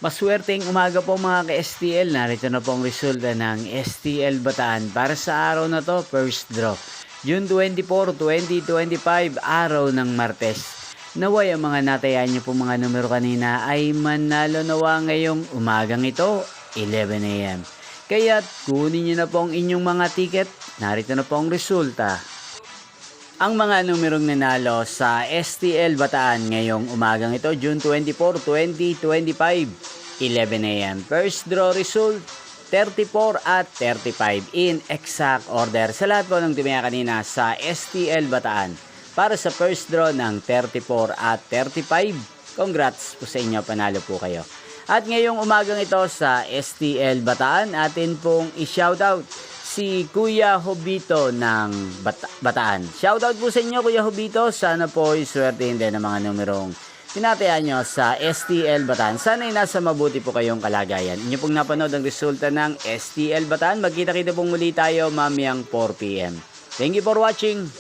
Maswerteng umaga po mga ka-STL. Narito na po ang resulta ng STL Bataan para sa araw na to, first draw. June 24, 2025, araw ng Martes. Naway ang mga natayan niyo po mga numero kanina ay manalo nawa ngayong umagang ito, 11 a.m. Kaya't kunin niyo na po ang inyong mga ticket. Narito na po ang resulta. Ang mga numerong nanalo sa STL Bataan ngayong umagang ito, June 24, 2025, 11 a.m. First draw result, 34 at 35 in exact order sa lahat po ng tumaya kanina sa STL Bataan. Para sa first draw ng 34 at 35, congrats po sa inyo, panalo po kayo. At ngayong umagang ito sa STL Bataan, atin pong i-shoutout si Kuya Hobito ng Bataan. Shoutout po sa inyo Kuya Hobito. Sana po iswertein din ang mga numerong tinatayaan nyo sa STL Bataan. Sana ay nasa mabuti po kayong kalagayan. Inyo pong napanood ang resulta ng STL Bataan. Magkita-kita pong muli tayo mamayang 4 p.m. Thank you for watching.